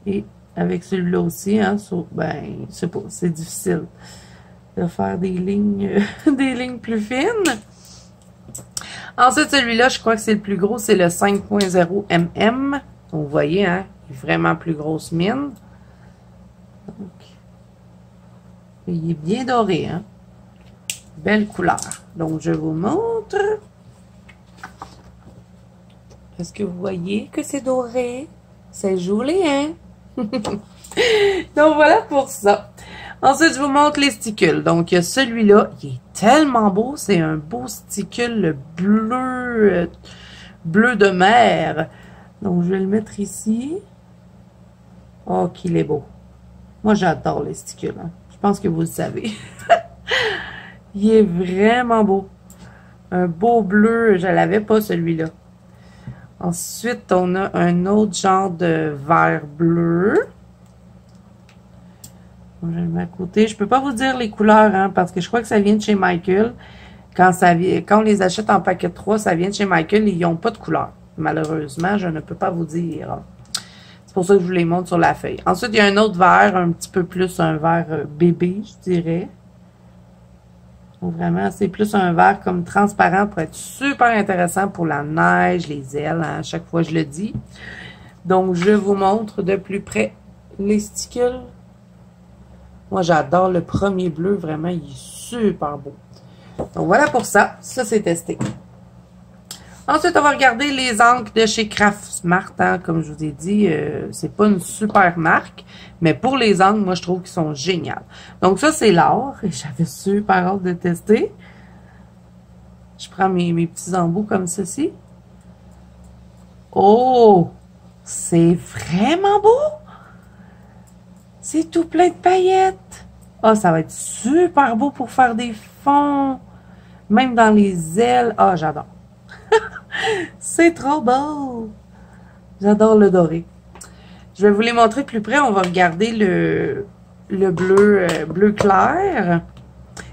Et avec celui-là aussi, hein, ben, c'est difficile de faire des lignes, des lignes plus fines. Ensuite, celui-là, je crois que c'est le plus gros, c'est le 5.0 mm. Donc, vous voyez, hein, vraiment plus grosse mine. Donc, il est bien doré, hein. Belle couleur. Donc, je vous montre. Est-ce que vous voyez que c'est doré? C'est joli, hein? Donc, voilà pour ça. Ensuite, je vous montre les sticules. Donc, il y a celui-là. Il est tellement beau. C'est un beau sticule bleu, bleu de mer. Donc, je vais le mettre ici. Oh, qu'il est beau. Moi, j'adore les sticules. Hein. Je pense que vous le savez. Il est vraiment beau. Un beau bleu. Je l'avais pas, celui-là. Ensuite, on a un autre genre de vert bleu. Je vais le mettre à côté. Je peux pas vous dire les couleurs, hein, parce que je crois que ça vient de chez Michael. Quand on les achète en paquet de 3, ça vient de chez Michael. Ils n'ont pas de couleur. Malheureusement, je ne peux pas vous dire. C'est pour ça que je vous les montre sur la feuille. Ensuite, il y a un autre vert, un petit peu plus un vert bébé, je dirais. Donc, vraiment, c'est plus un vert comme transparent pour être super intéressant pour la neige, les ailes, hein, à chaque fois je le dis. Donc, je vous montre de plus près les sticules. Moi, j'adore le premier bleu. Vraiment, il est super beau. Donc, voilà pour ça. Ça, c'est testé. Ensuite, on va regarder les encres de chez Craft Smart. Hein. Comme je vous ai dit, c'est pas une super marque. Mais pour les encres, moi, je trouve qu'ils sont géniales. Donc, ça, c'est l'or. Et j'avais super hâte de tester. Je prends mes petits embouts comme ceci. Oh! C'est vraiment beau! C'est tout plein de paillettes. Ah, ça va être super beau pour faire des fonds. Même dans les ailes. Ah, j'adore. C'est trop beau. J'adore le doré. Je vais vous les montrer plus près. On va regarder le bleu clair.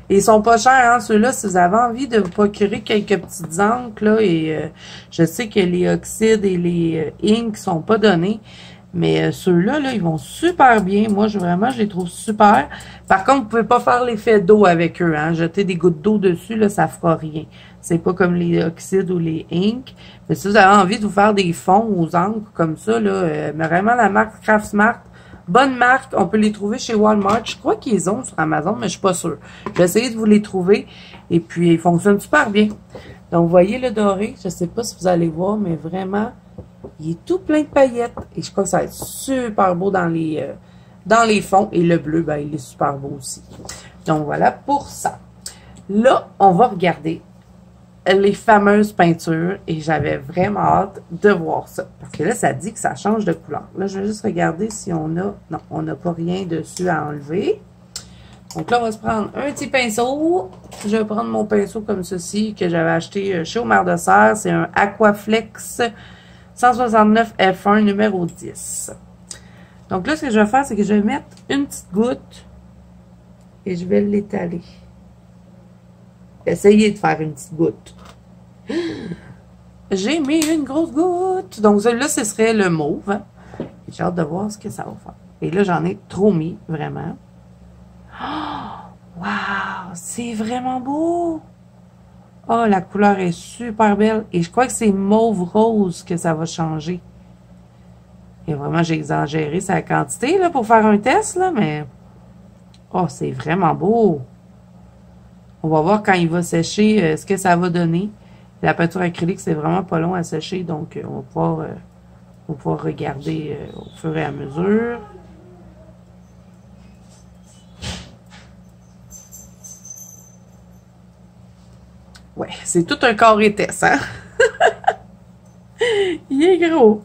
Et ils sont pas chers, hein, ceux-là. Si vous avez envie de vous procurer quelques petites encres, là, et je sais que les oxydes et les inks sont pas donnés. Mais ceux-là, là, ils vont super bien. Moi, je les trouve super. Par contre, vous pouvez pas faire l'effet d'eau avec eux. Hein. Jeter des gouttes d'eau dessus, là, ça fera rien. C'est pas comme les oxydes ou les inks. Mais si vous avez envie de vous faire des fonds aux encres comme ça, là, vraiment la marque Craft Smart, bonne marque. On peut les trouver chez Walmart. Je crois qu'ils ont sur Amazon, mais je suis pas sûre. Je vais essayer de vous les trouver. Et puis, ils fonctionnent super bien. Donc, vous voyez le doré. Je sais pas si vous allez voir, mais vraiment... Il est tout plein de paillettes. Et je crois que ça va être super beau dans les fonds. Et le bleu, ben, il est super beau aussi. Donc, voilà pour ça. Là, on va regarder les fameuses peintures. Et j'avais vraiment hâte de voir ça. Parce que là, ça dit que ça change de couleur. Là, je vais juste regarder si on a... Non, on n'a pas rien dessus à enlever. Donc là, on va se prendre un petit pinceau. Je vais prendre mon pinceau comme ceci que j'avais acheté chez Omar de Serre. C'est un Aquaflex 169 F1 numéro 10. Donc là, ce que je vais faire, c'est que je vais mettre une petite goutte et je vais l'étaler. Essayez de faire une petite goutte. J'ai mis une grosse goutte. Donc celui-là, ce serait le mauve. Hein? J'ai hâte de voir ce que ça va faire. Et là, j'en ai trop mis, vraiment. Oh, wow! C'est vraiment beau! Oh, la couleur est super belle. Et je crois que c'est mauve rose que ça va changer. Et vraiment, j'ai exagéré sa quantité là, pour faire un test, là, mais... Oh, c'est vraiment beau. On va voir quand il va sécher ce que ça va donner. La peinture acrylique, c'est vraiment pas long à sécher, donc on va pouvoir regarder au fur et à mesure. Ouais, c'est tout un carré test, hein? Il est gros.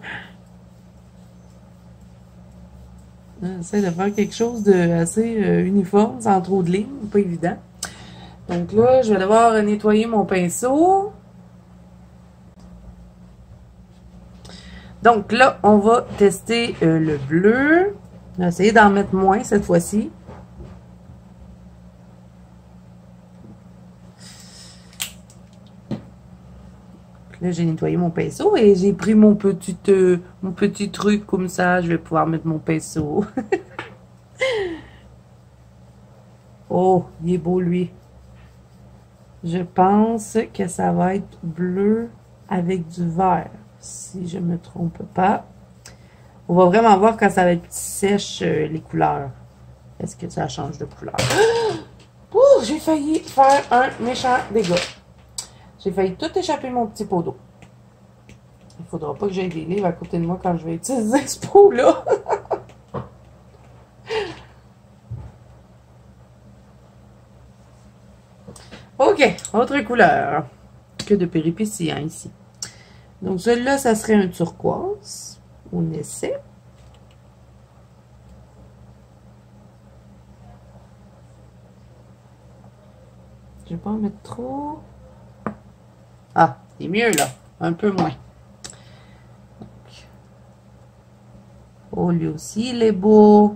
J'essaie de faire quelque chose de assez uniforme, sans trop de lignes, pas évident. Donc là, je vais devoir nettoyer mon pinceau. Donc là, on va tester le bleu. On va essayer d'en mettre moins cette fois-ci. Là, j'ai nettoyé mon pinceau et j'ai pris mon petit truc comme ça. Je vais pouvoir mettre mon pinceau. Oh, il est beau, lui. Je pense que ça va être bleu avec du vert, si je me trompe pas. On va vraiment voir quand ça va être sèche les couleurs. Est-ce que ça change de couleur? Ouh, j'ai failli faire un méchant dégât. J'ai failli tout échapper mon petit pot d'eau. Il faudra pas que j'aie des livres à côté de moi quand je vais utiliser ce pot-là. OK, autre couleur. Que de péripéties, hein, ici. Donc, celui-là, ça serait un turquoise. On essaie. Je vais pas en mettre trop. Ah, c'est mieux, là. Un peu moins. Donc. Oh, lui aussi, il est beau.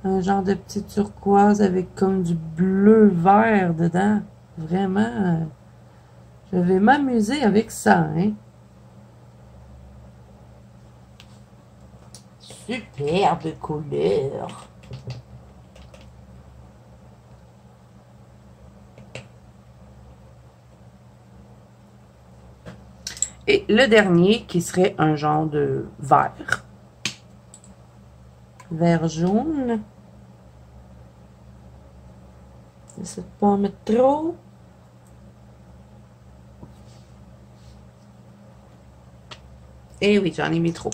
Un genre de petit turquoise avec comme du bleu-vert dedans. Vraiment, je vais m'amuser avec ça, hein. Superbe couleur. Et le dernier qui serait un genre de vert. Vert jaune. J'essaie de pas en mettre trop. Eh oui, j'en ai mis trop.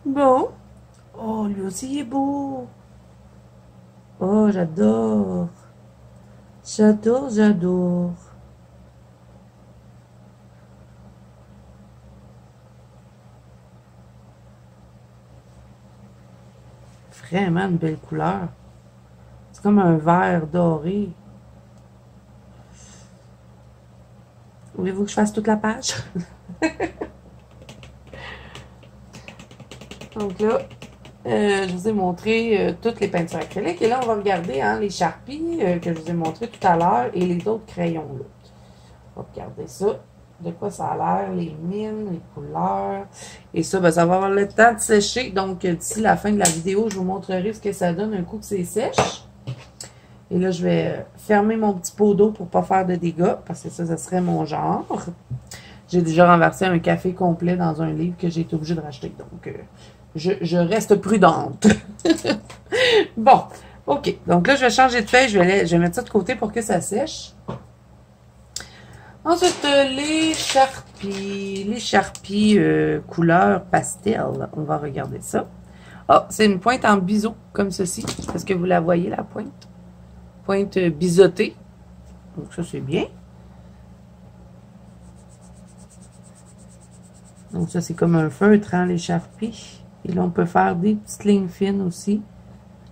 Bon. Oh, lui aussi il est beau. Oh, j'adore. J'adore, j'adore. Vraiment une belle couleur. C'est comme un vert doré. Voulez-vous que je fasse toute la page? Donc là, je vous ai montré toutes les peintures acryliques. Et là, on va regarder hein, les Sharpies que je vous ai montré tout à l'heure et les autres crayons. Là. On va regarder ça. De quoi ça a l'air, les mines, les couleurs. Et ça, ben, ça va avoir le temps de sécher. Donc, d'ici la fin de la vidéo, je vous montrerai ce que ça donne un coup que c'est sèche. Et là, je vais fermer mon petit pot d'eau pour ne pas faire de dégâts, parce que ça serait mon genre. J'ai déjà renversé un café complet dans un livre que j'ai été obligée de racheter. Donc, je reste prudente. Bon, OK. Donc là, je vais changer de feuille. Je vais mettre ça de côté pour que ça sèche. Ensuite, les Sharpies. Les Sharpies couleur pastel. On va regarder ça. Oh, c'est une pointe en biseau, comme ceci. Est-ce que vous la voyez, la pointe? Pointe biseautée. Donc ça, c'est bien. Donc ça, c'est comme un feutre, hein, les Sharpies. Et là, on peut faire des petites lignes fines aussi.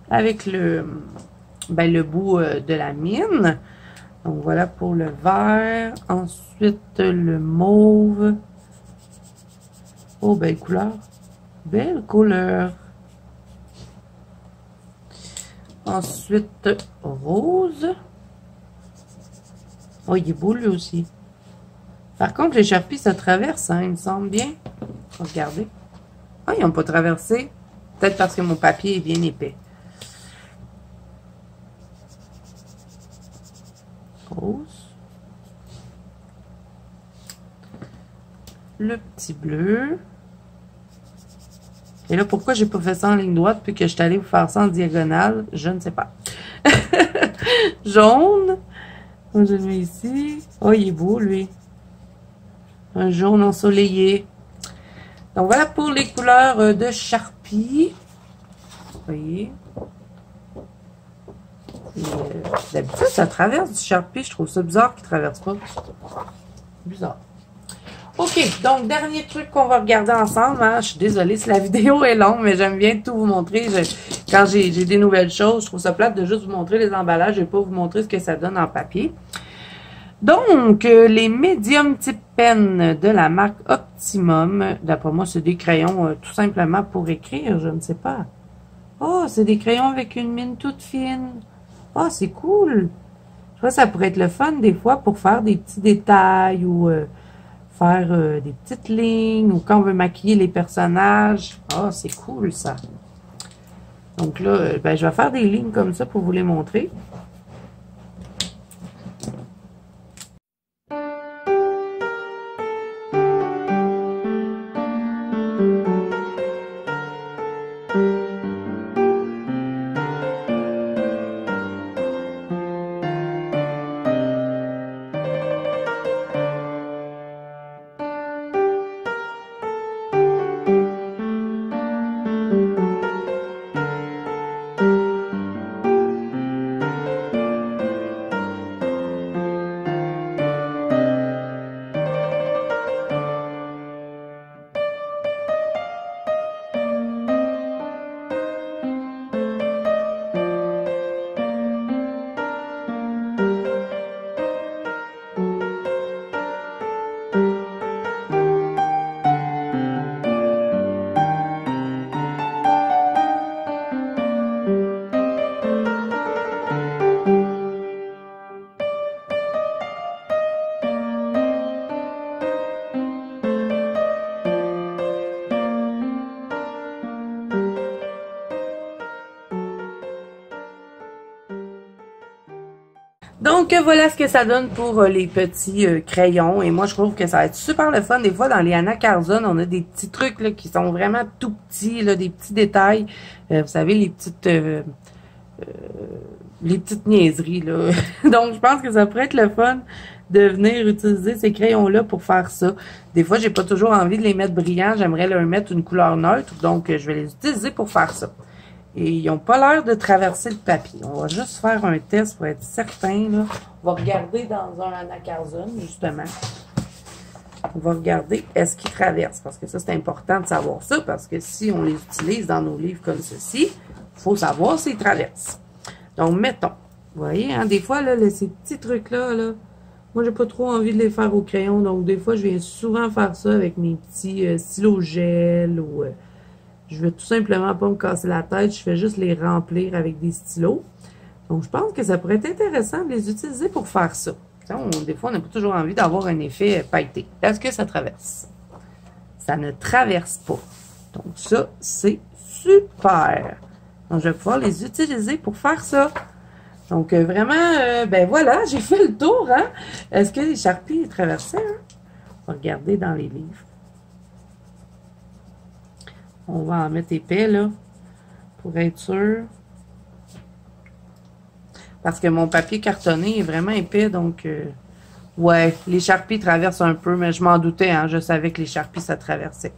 Avec le bout de la mine. Donc voilà pour le vert. Ensuite, le mauve. Oh, belle couleur. Belle couleur. Ensuite, rose. Oh, il est beau lui aussi. Par contre, les Sharpies, ça traverse, hein, il me semble bien. Regardez. Ah, ils n'ont pas traversé. Peut-être parce que mon papier est bien épais. Rose. Le petit bleu. Et là, pourquoi j'ai pas fait ça en ligne droite puis que je suis allée vous faire ça en diagonale, je ne sais pas. Jaune. Je le mets ici. Oh, il est beau, lui. Un jaune ensoleillé. Donc, voilà pour les couleurs de Sharpie. Vous voyez? D'habitude, ça traverse du Sharpie. Je trouve ça bizarre qu'il ne traverse pas. Bizarre. OK, donc, dernier truc qu'on va regarder ensemble. Hein. Je suis désolée si la vidéo est longue, mais j'aime bien tout vous montrer. Quand j'ai des nouvelles choses, je trouve ça plate de juste vous montrer les emballages et pas vous montrer ce que ça donne en papier. Donc, les médium type pen de la marque Optimum. D'après moi, c'est des crayons tout simplement pour écrire, je ne sais pas. Oh, c'est des crayons avec une mine toute fine. Oh, c'est cool. Je crois que ça pourrait être le fun des fois pour faire des petits détails ou faire des petites lignes ou quand on veut maquiller les personnages. Oh, c'est cool ça. Donc là, ben, je vais faire des lignes comme ça pour vous les montrer. Donc, voilà ce que ça donne pour les petits crayons. Et moi, je trouve que ça va être super le fun. Des fois, dans les Anna Carzon, on a des petits trucs là, qui sont vraiment tout petits, là, des petits détails. Vous savez, les petites niaiseries. Là. Donc, je pense que ça pourrait être le fun de venir utiliser ces crayons-là pour faire ça. Des fois, j'ai pas toujours envie de les mettre brillants. J'aimerais leur mettre une couleur neutre. Donc, je vais les utiliser pour faire ça. Et ils n'ont pas l'air de traverser le papier. On va juste faire un test pour être certain. Là. On va regarder dans un Anna Carzon, justement. On va regarder est-ce qu'ils traversent. Parce que ça, c'est important de savoir ça. Parce que si on les utilise dans nos livres comme ceci, il faut savoir s'ils traversent. Donc, mettons. Vous voyez, hein, des fois, là, ces petits trucs-là, là, moi, j'ai pas trop envie de les faire au crayon. Donc, des fois, je viens souvent faire ça avec mes petits stylos gel ou... je vais tout simplement pas me casser la tête. Je fais juste les remplir avec des stylos. Donc, je pense que ça pourrait être intéressant de les utiliser pour faire ça. Des fois, on n'a pas toujours envie d'avoir un effet pailleté. Est-ce que ça traverse? Ça ne traverse pas. Donc, ça, c'est super. Donc, je vais pouvoir les utiliser pour faire ça. Donc, vraiment, ben voilà, j'ai fait le tour. Hein? Est-ce que les Sharpies traversaient? Hein? On va regarder dans les livres. On va en mettre épais, là, pour être sûr. Parce que mon papier cartonné est vraiment épais, donc... ouais, les Sharpies traversent un peu, mais je m'en doutais, hein, je savais que les Sharpies, ça traversait.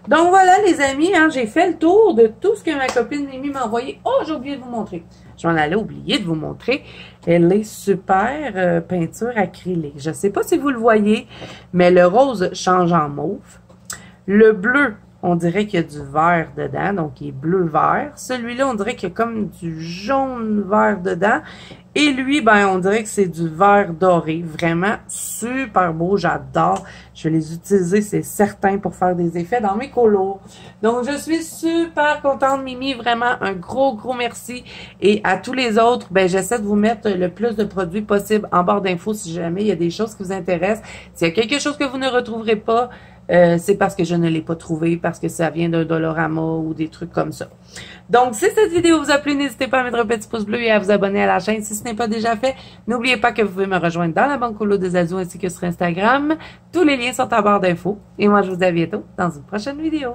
Donc voilà, les amis, hein, j'ai fait le tour de tout ce que ma copine Mimi m'a envoyé. Oh, j'ai oublié de vous montrer. Je m'en allais oublier de vous montrer. Elle est super peinture acrylique. Je ne sais pas si vous le voyez, mais le rose change en mauve. Le bleu, on dirait qu'il y a du vert dedans, donc il est bleu-vert. Celui-là, on dirait qu'il y a comme du jaune-vert dedans. Et lui, ben, on dirait que c'est du vert doré. Vraiment super beau, j'adore. Je vais les utiliser, c'est certain, pour faire des effets dans mes colos. Donc, je suis super contente, Mimi. Vraiment, un gros merci. Et à tous les autres, ben, j'essaie de vous mettre le plus de produits possible en barre d'infos si jamais il y a des choses qui vous intéressent. S'il y a quelque chose que vous ne retrouverez pas, c'est parce que je ne l'ai pas trouvé, parce que ça vient d'un Dollarama ou des trucs comme ça. Donc, si cette vidéo vous a plu, n'hésitez pas à mettre un petit pouce bleu et à vous abonner à la chaîne si ce n'est pas déjà fait. N'oubliez pas que vous pouvez me rejoindre dans la banque colo de Zazu ainsi que sur Instagram. Tous les liens sont en barre d'infos. Et moi, je vous dis à bientôt dans une prochaine vidéo.